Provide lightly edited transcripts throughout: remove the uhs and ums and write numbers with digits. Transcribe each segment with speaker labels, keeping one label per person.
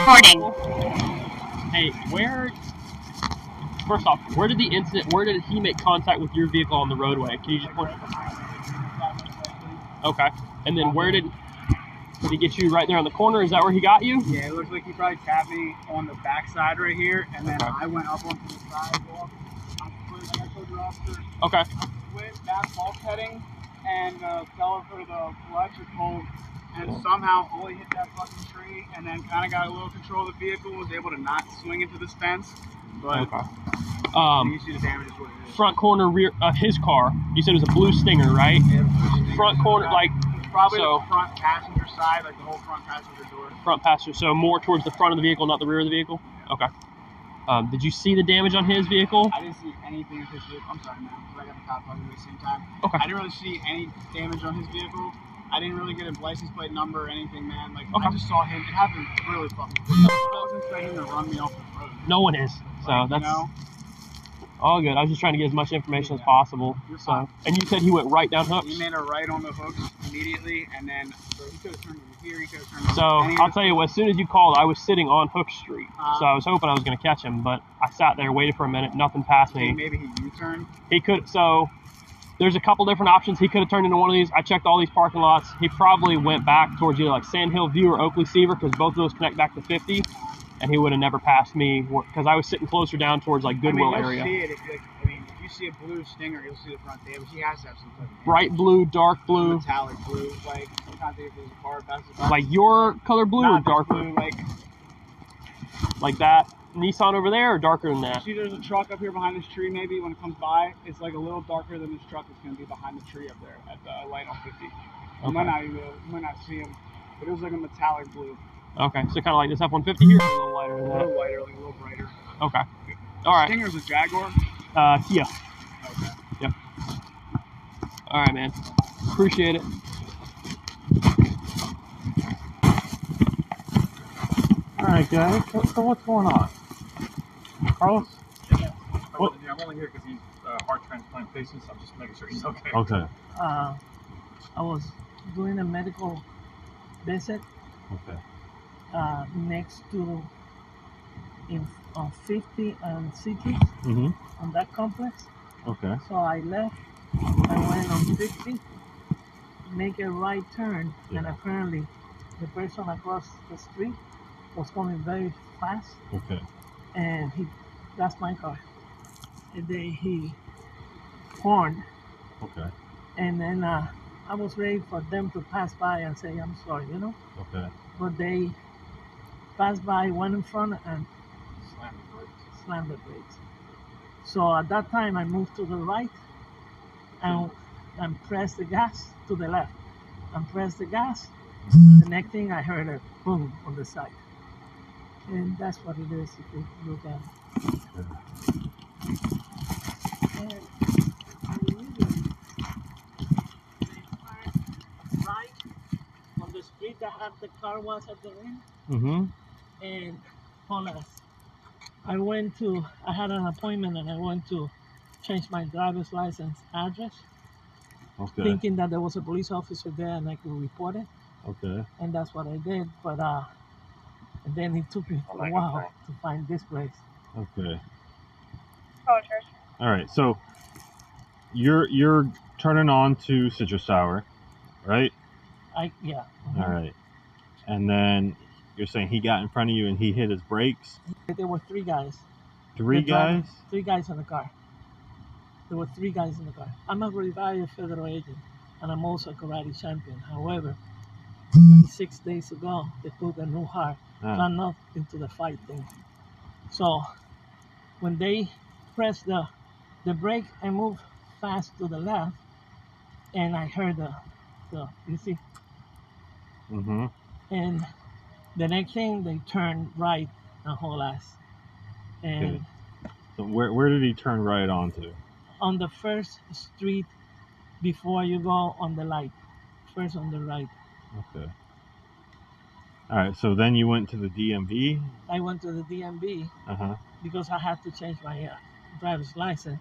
Speaker 1: recording.
Speaker 2: Hey, first off, where did he make contact with your vehicle on the roadway? Can you just point? Okay. And then did he get you right there on the corner? Is that where he got you?
Speaker 3: Yeah, it looks like he probably tapped me on the back side right here, and then I went up onto the sidewalk. Like I told your officer.
Speaker 2: Okay.
Speaker 3: I went back bulkheading and fell over the electric pole, and somehow only hit that fucking tree, and then kind of got a little control of the vehicle, was able to not swing into this fence. But you see the damage is what it is.
Speaker 2: Front corner rear his car. You said it was a blue Stinger, right?
Speaker 3: Yeah, Stinger.
Speaker 2: Front corner, like
Speaker 3: probably the front passenger side, like the whole front passenger door.
Speaker 2: Front passenger, so more towards the front of the vehicle, not the rear of the vehicle.
Speaker 3: Yeah.
Speaker 2: Okay. Did you see the damage on his vehicle?
Speaker 3: I didn't see anything on his vehicle. I'm sorry, man, because I got the cop talking at the same time.
Speaker 2: Okay.
Speaker 3: I didn't really see any damage on his vehicle. I didn't really get a license plate number or anything, man. Like, I just saw him. It happened really fucking quick. I wasn't expecting him to run me off the road.
Speaker 2: No one is. So
Speaker 3: like,
Speaker 2: that's
Speaker 3: you know?
Speaker 2: all good. I was just trying to get as much information as possible. So, and you said he went right down hooks?
Speaker 3: He made a right on the hooks immediately, and then so he could have turned over here, he could have turned over.
Speaker 2: So I'll tell you, as soon as you called, I was sitting on Hook Street. So I was hoping I was going to catch him, but I sat there, waited for a minute, nothing passed me.
Speaker 3: Maybe he U-turned?
Speaker 2: He could, so there's a couple different options. He could have turned into one of these. I checked all these parking lots. He probably went back towards either like Sand Hill View or Oakley Seaver, because both of those connect back to 50. And he would have never passed me, because I was sitting closer down towards like Goodwill area.
Speaker 3: See it if you see a blue Stinger, you'll see the front there, but he has to have some type of
Speaker 2: bright blue, dark blue,
Speaker 3: metallic blue, like I'm trying to think if there's a car passes by.
Speaker 2: Like your color blue or darker?
Speaker 3: Blue,
Speaker 2: like that Nissan over there, or darker than that?
Speaker 3: See, there's a truck up here behind this tree. Maybe when it comes by, it's like a little darker than this truck is going to be behind the tree up there at the light on 50. You might not see him, but it was like a metallic blue.
Speaker 2: Okay, so kind of like this F-150 here, or a little lighter than that?
Speaker 3: A little lighter, like a little brighter.
Speaker 2: Okay. All right.
Speaker 3: Stinger's a Jaguar?
Speaker 2: Kia.
Speaker 3: Okay.
Speaker 2: Yep. All right, man. Appreciate it.
Speaker 4: All right, guys. So what's going on? Carlos?
Speaker 5: Yeah. I'm only here because he's heart transplant patient, so I'm just making sure he's okay.
Speaker 4: Okay.
Speaker 6: I was doing a medical visit.
Speaker 4: Okay.
Speaker 6: Next to on 50 and Cities on that complex.
Speaker 4: Okay.
Speaker 6: So I left. I went on 50, make a right turn, and apparently the person across the street was coming very fast.
Speaker 4: Okay.
Speaker 6: And that's my car. And then he horned.
Speaker 4: Okay.
Speaker 6: And then I was ready for them to pass by and say, I'm sorry, you know?
Speaker 4: Okay.
Speaker 6: But they passed by, went in front, and slammed the brakes. So at that time, I moved to the right and pressed the gas to the left. And pressed the gas. The next thing, I heard a boom on the side. And that's what it is if you look at it. And right on the street that had the car was at the end. And hold on. I had an appointment and I went to change my driver's license address.
Speaker 4: Okay.
Speaker 6: Thinking that there was a police officer there and I could report it.
Speaker 4: Okay.
Speaker 6: And that's what I did. But and then it took me a while to find this place.
Speaker 4: Okay.
Speaker 1: Oh, church.
Speaker 4: All right. So you're turning on to Citrus Sour, right?
Speaker 6: Yeah.
Speaker 4: All right. And then you're saying he got in front of you and he hit his brakes?
Speaker 6: There were three guys.
Speaker 4: Three guys?
Speaker 6: 3 guys in the car. There were 3 guys in the car. I'm a retired federal agent, and I'm also a karate champion. However, 6 days ago, they put a new hire. I'm not into the fight thing. So when they pressed the brake, I moved fast to the left, and I heard the you see? And the next thing, they turned right and haul ass. And
Speaker 4: okay. So where did he turn right onto?
Speaker 6: On the first street before you go on the light. First on the right.
Speaker 4: Okay. All right, so then you went to the DMV?
Speaker 6: I went to the DMV because I had to change my driver's license,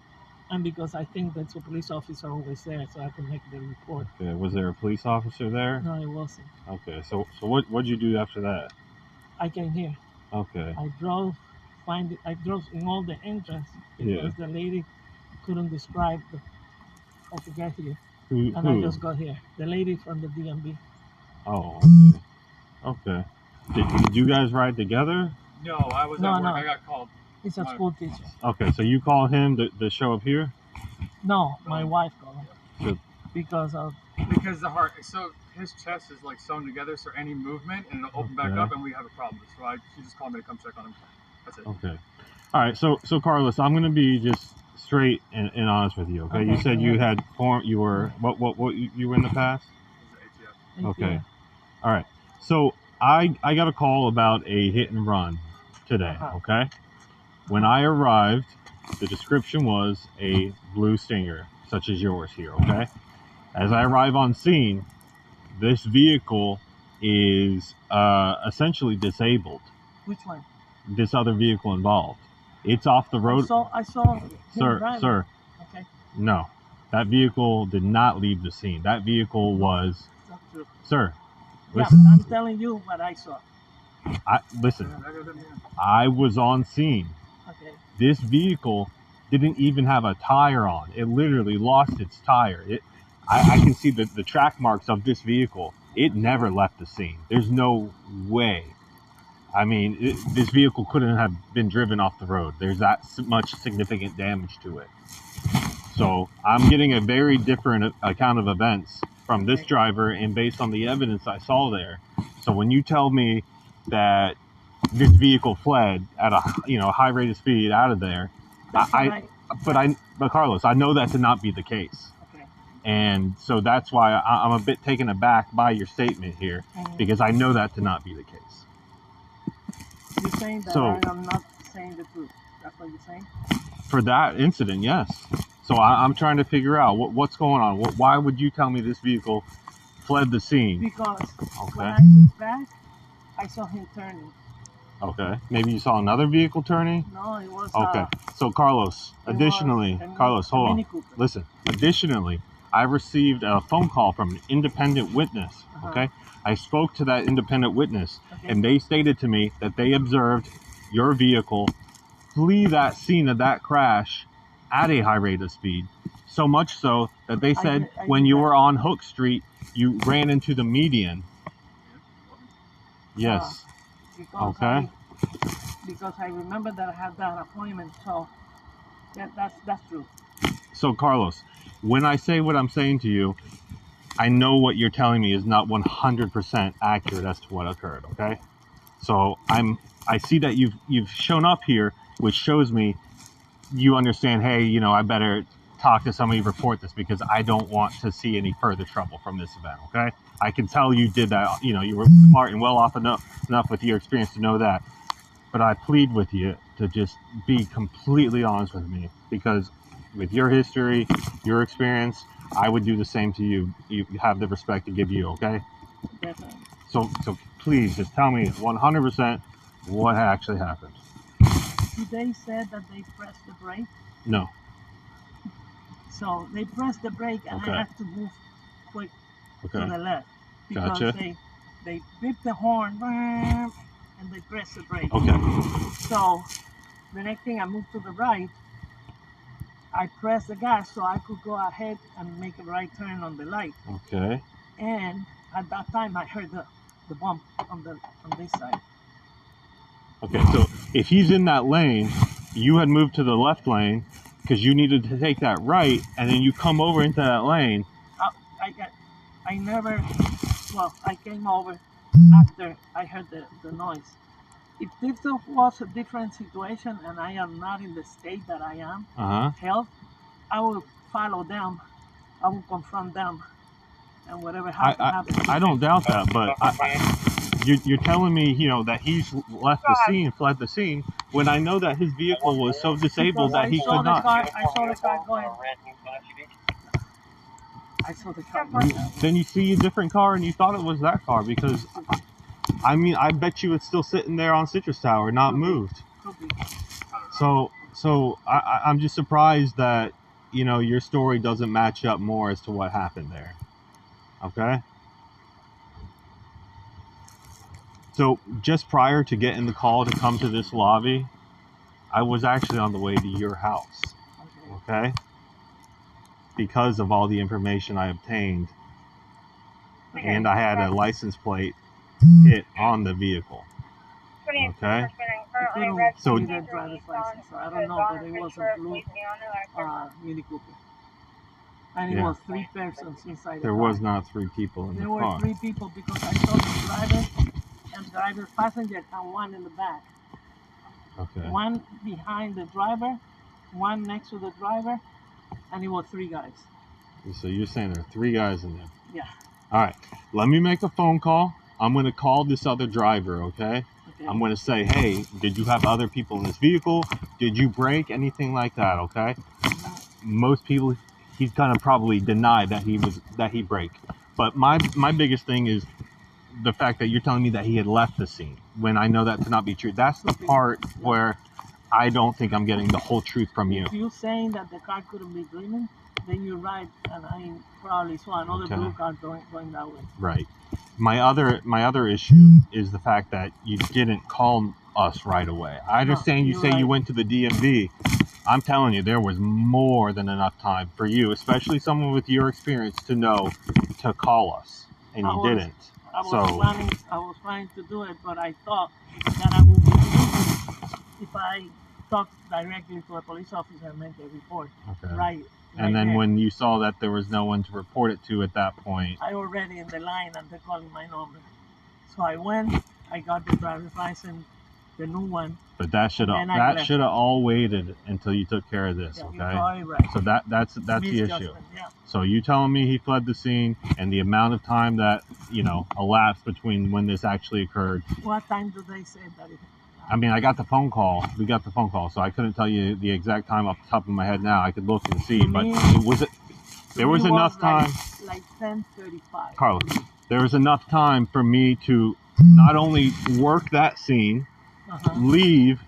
Speaker 6: and because I think there's a police officer always there, so I can make the report.
Speaker 4: Okay. Was there a police officer there?
Speaker 6: No, it wasn't.
Speaker 4: Okay, so what'd you do after that?
Speaker 6: I came here.
Speaker 4: Okay.
Speaker 6: I drove in all the entrance because the lady couldn't describe how to get here, and I just got here. The lady from the DMV.
Speaker 4: Oh, okay. Did you guys ride together?
Speaker 5: No, I was at work. I got called.
Speaker 6: It's a school teacher.
Speaker 4: Okay, so you call him to show up here?
Speaker 6: No, my wife called him.
Speaker 4: So,
Speaker 6: Because
Speaker 5: the heart, so his chest is like sewn together, so any movement and it'll open back up and we have a problem. So she just called me to come check on him. That's it.
Speaker 4: okay. All right, so Carlos, I'm gonna be just straight and honest with you, okay? You said you had you were what you were in the past?
Speaker 5: ATF.
Speaker 4: Okay. All right. So I got a call about a hit and run today, okay? When I arrived, the description was a blue Stinger, such as yours here, okay? As I arrive on scene, this vehicle is essentially disabled.
Speaker 6: Which one?
Speaker 4: This other vehicle involved. It's off the road.
Speaker 6: I saw
Speaker 4: Sir.
Speaker 6: Okay.
Speaker 4: No, that vehicle did not leave the scene. That vehicle was.
Speaker 6: That's true.
Speaker 4: Sir,
Speaker 6: Yeah,
Speaker 4: listen.
Speaker 6: but I'm telling you what I saw.
Speaker 4: Listen. I was on scene.
Speaker 6: Okay.
Speaker 4: This vehicle didn't even have a tire on. It literally lost its tire. I can see the track marks of this vehicle. It never left the scene. There's no way. I mean, this vehicle couldn't have been driven off the road. There's that much significant damage to it. So I'm getting a very different account of events from this driver, and based on the evidence I saw there. So when you tell me that this vehicle fled at a high rate of speed out of there, but Carlos, I know that to not be the case.
Speaker 6: Okay.
Speaker 4: And so that's why I'm a bit taken aback by your statement here, because I know that to not be the case.
Speaker 6: You're saying that I'm not saying the truth. That's what you're saying?
Speaker 4: For that incident, yes. So I'm trying to figure out what's going on. Why would you tell me this vehicle fled the scene?
Speaker 6: Because when I looked back, I saw him turning.
Speaker 4: Okay. Maybe you saw another vehicle turning?
Speaker 6: No, it was...
Speaker 4: Okay. So Carlos, additionally, Carlos, hold on. Listen. Additionally, I received a phone call from an independent witness, okay? I spoke to that independent witness, and they stated to me that they observed your vehicle flee that scene of that crash at a high rate of speed. So much so that they said when you were on Hook Street, you ran into the median. Yes.
Speaker 6: Because because I remember that I had that appointment, so that's true.
Speaker 4: So Carlos, when I say what I'm saying to you, I know what you're telling me is not 100% accurate as to what occurred, okay? So I see that you've shown up here, which shows me you understand, hey, I better talk to somebody, report this, because I don't want to see any further trouble from this event, okay? I can tell you did that, you were smart and well off enough with your experience to know that. But I plead with you to just be completely honest with me, because with your history, your experience, I would do the same to you. You have the respect to give you, okay?
Speaker 6: Definitely.
Speaker 4: So please just tell me 100% what actually happened.
Speaker 6: They said that they pressed the brake.
Speaker 4: No.
Speaker 6: So they pressed the brake, and I had to move quick to the left because they beeped the horn and they pressed the brake.
Speaker 4: Okay.
Speaker 6: So the next thing, I moved to the right. I pressed the gas so I could go ahead and make a right turn on the light.
Speaker 4: Okay.
Speaker 6: And at that time, I heard the bump on this side.
Speaker 4: Okay, so if he's in that lane, you had moved to the left lane because you needed to take that right, and then you come over into that lane.
Speaker 6: I came over after I heard the noise. If this was a different situation and I am not in the state that I am, health, I will follow them. I will confront them, and whatever happens.
Speaker 4: I don't doubt that, but you're telling me, that he's fled the scene, when I know that his vehicle was so disabled that he could not.
Speaker 6: I saw the car going. I saw the car going.
Speaker 4: Then you see a different car and you thought it was that car, because I bet you it's still sitting there on Citrus Tower, not moved. So I'm just surprised that your story doesn't match up more as to what happened there. Okay. So just prior to getting the call to come to this lobby, I was actually on the way to your house, okay? Because of all the information I obtained, and I had a license plate hit on the vehicle, okay? So
Speaker 6: That driver's license, so I don't know, but it was a blue Mini Cooper. And it was 3 persons inside the
Speaker 4: there
Speaker 6: car.
Speaker 4: was not 3 people in the
Speaker 6: There
Speaker 4: car.
Speaker 6: were 3 people because I saw the driver and driver passenger and one in the back.
Speaker 4: Okay.
Speaker 6: One behind the driver, one next to the driver, and it was 3 guys.
Speaker 4: So you're saying there are 3 guys in there?
Speaker 6: Yeah.
Speaker 4: All right. Let me make a phone call. I'm going to call this other driver, okay? I'm going to say, hey, did you have other people in this vehicle? Did you brake? Anything like that, okay? Most people, he's going to probably deny that he braked. But my biggest thing is the fact that you're telling me that he had left the scene when I know that to not be true. That's the part where I don't think I'm getting the whole truth from you.
Speaker 6: If you're saying that the car couldn't be dreaming, then you're right, and I probably saw another blue car going that way.
Speaker 4: Right. My other issue is the fact that you didn't call us right away. I understand you say you went to the DMV. I'm telling you, there was more than enough time for you, especially someone with your experience, to know to call us, and you didn't.
Speaker 6: I was planning to do it, but I thought that I would be doing if I talked directly to a police officer and make a report.
Speaker 4: Okay.
Speaker 6: Right.
Speaker 4: And then when you saw that there was no one to report it to at that point,
Speaker 6: I already in the line and they're calling my number. So I went, I got the driver's license, the new one.
Speaker 4: but that should have all waited until you took care of this, okay?
Speaker 6: You're probably right.
Speaker 4: So that's the issue.
Speaker 6: Yeah.
Speaker 4: So you telling me he fled the scene and the amount of time that, elapsed between when this actually occurred.
Speaker 6: What time do they say that it
Speaker 4: I mean, I got the phone call. We got the phone call, so I couldn't tell you the exact time off the top of my head now. I could look and see, but there was enough time.
Speaker 6: Like 10:35.
Speaker 4: Carlos, there was enough time for me to not only work that scene, leave,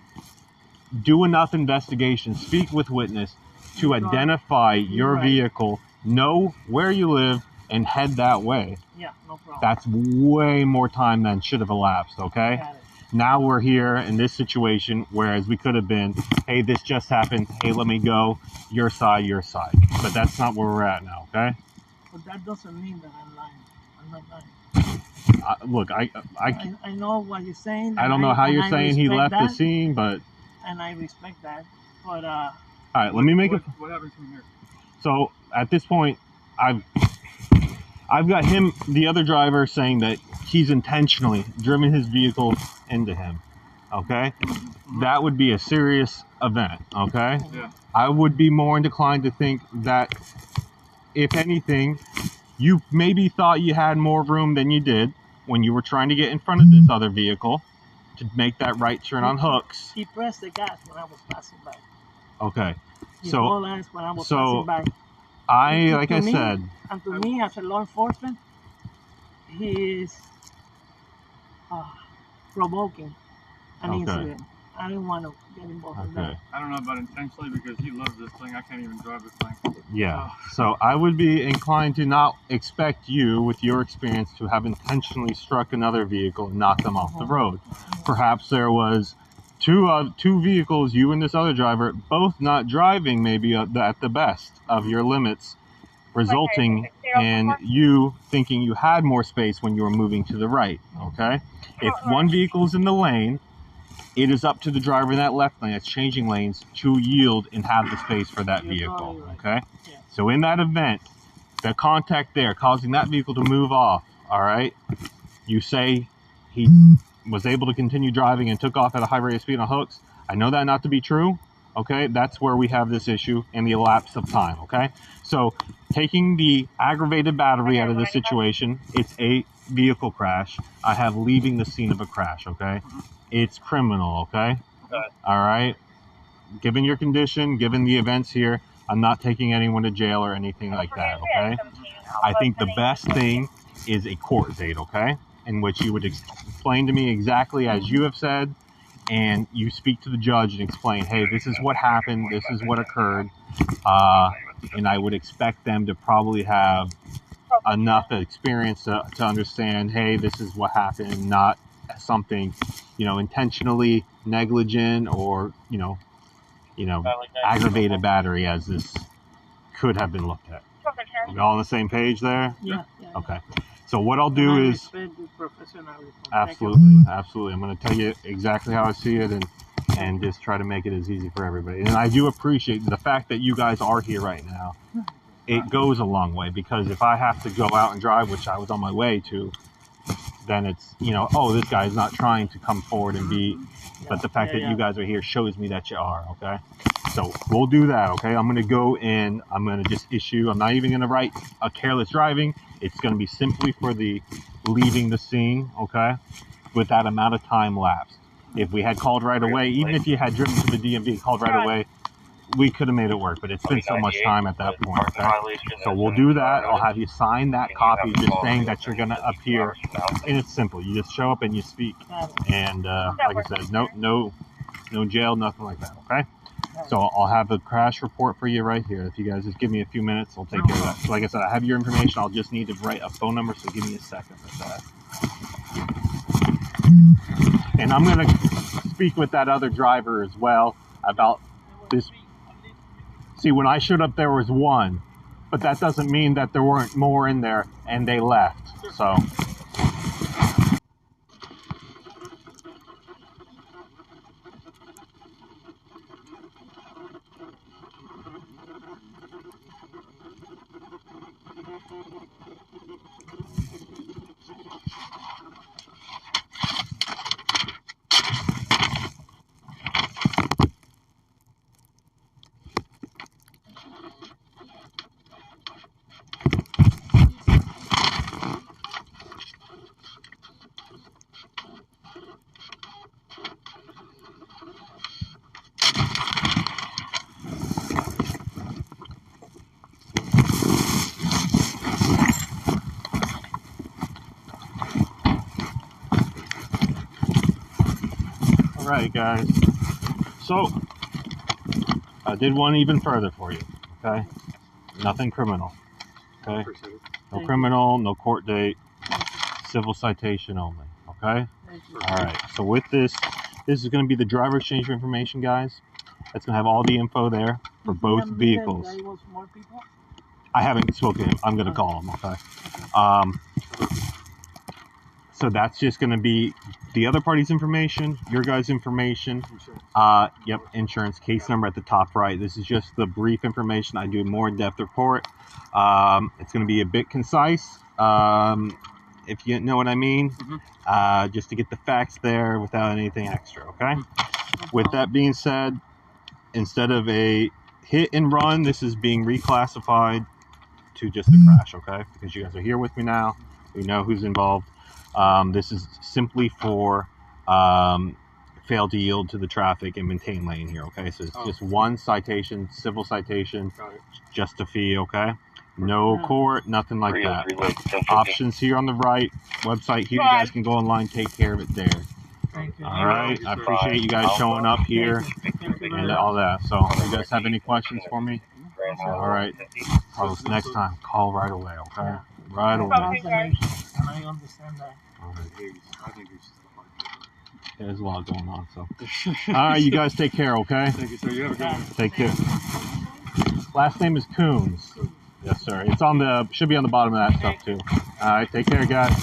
Speaker 4: do enough investigation, speak with witness to identify your vehicle, know where you live, and head that way.
Speaker 6: Yeah, no problem.
Speaker 4: That's way more time than should have elapsed, okay?
Speaker 6: Got it.
Speaker 4: Now we're here in this situation, whereas we could have been, hey, this just happened. Hey, let me go. Your side. But that's not where we're at now, okay?
Speaker 6: But that doesn't mean that I'm lying. I'm not lying.
Speaker 4: Look,
Speaker 6: I know what you're saying.
Speaker 4: I don't know how you're saying he left the scene, but...
Speaker 6: And I respect that. But,
Speaker 4: all right, let me make it...
Speaker 5: What happens from here?
Speaker 4: So, at this point, I've got him, the other driver, saying that he's intentionally driven his vehicle into him, okay? That would be a serious event, okay?
Speaker 5: Yeah.
Speaker 4: I would be more inclined to think that, if anything, you maybe thought you had more room than you did when you were trying to get in front of this other vehicle to make that right turn on hooks.
Speaker 6: He pressed the gas when I was passing by.
Speaker 4: Okay.
Speaker 6: When I was passing by.
Speaker 4: Like I said...
Speaker 6: And to me, as a law enforcement, he is provoking an incident. I didn't want to get involved in that.
Speaker 5: I don't know about intentionally because he loves this thing. I can't even drive this thing.
Speaker 4: Yeah. So I would be inclined to not expect you, with your experience, to have intentionally struck another vehicle and knocked them off the road. Perhaps there was two vehicles, you and this other driver, both not driving maybe at the best of your limits, resulting in you thinking you had more space when you were moving to the right, okay? If one vehicle is in the lane, it is up to the driver in that left lane that's changing lanes to yield and have the space for that vehicle, okay? So in that event, the contact there causing that vehicle to move off, all right? You say he was able to continue driving and took off at a high rate of speed on hooks. I know that not to be true, okay? That's where we have this issue and the elapse of time, okay? So taking the aggravated battery out of this situation, it's a vehicle crash. I have leaving the scene of a crash, okay? It's criminal, okay? All right? Given your condition, given the events here, I'm not taking anyone to jail or anything like that, okay? I think the best thing is a court date, okay? In which you would explain to me exactly as you have said, and you speak to the judge and explain, hey, this is what happened, this is what occurred, and I would expect them to probably have enough experience to understand, hey, this is what happened, not something, intentionally negligent or, aggravated battery, as this could have been looked at. Are we all on the same page there?
Speaker 6: Yeah.
Speaker 4: Okay. So what I'll do is,
Speaker 6: professionalism.
Speaker 4: absolutely. I'm going to tell you exactly how I see it, and just try to make it as easy for everybody. And I do appreciate the fact that you guys are here right now. It goes a long way, because if I have to go out and drive, which I was on my way to, then it's, oh, this guy's not trying to come forward and be, but the fact that you guys are here shows me that you are, okay? So we'll do that, okay? I'm going to go in, I'm going to just issue, I'm not even going to write a careless driving. It's going to be simply for the leaving the scene, okay? With that amount of time lapsed. If we had called right away, even if you had driven to the DMV and called right away, we could have made it work, but it's been so much time at that point, okay? So we'll do that. I'll have you sign that copy just saying that you're going to appear. And it's simple. You just show up and you speak. And like I said, no jail, nothing like that, okay? So I'll have a crash report for you right here. If you guys just give me a few minutes, I'll take care of that. So like I said, I have your information. I'll just need to write a phone number, so give me a second with that. And I'm going to speak with that other driver as well about this. See, when I showed up, there was one, but that doesn't mean that there weren't more in there, and they left. So. Alright guys, so I did one even further for you, okay? Nothing criminal, okay? No criminal, no court date, civil citation only, okay? Alright, so with this is going to be the driver exchange of information, guys. It's going to have all the info there for both vehicles. I haven't spoken to him. I'm going to call him, okay? So that's just going to be the other party's information, your guys' information. Yep, insurance case number at the top right. This is just the brief information. I do a more in-depth report. It's going to be a bit concise, if you know what I mean, just to get the facts there without anything extra, okay? With that being said, instead of a hit and run, this is being reclassified to just a crash, okay? Because you guys are here with me now. We know who's involved. This is simply for fail to yield to the traffic and maintain lane here, okay? So it's just one citation, civil citation, just a fee, okay? No court, nothing like that. Options here on the right, website here, you guys can go online, take care of it there. All right, I appreciate you guys showing up here and all that. So, you guys have any questions for me? All right, Carlos, next time, call right away, okay? Right away.
Speaker 6: I understand that.
Speaker 4: All right. There's a lot going on, so. All right, you guys take care, okay?
Speaker 5: Thank you, sir. You have a good one.
Speaker 4: Take care. Last name is Coons. Yes, sir. It's on the, should be on the bottom of that stuff, too. All right, take care, guys.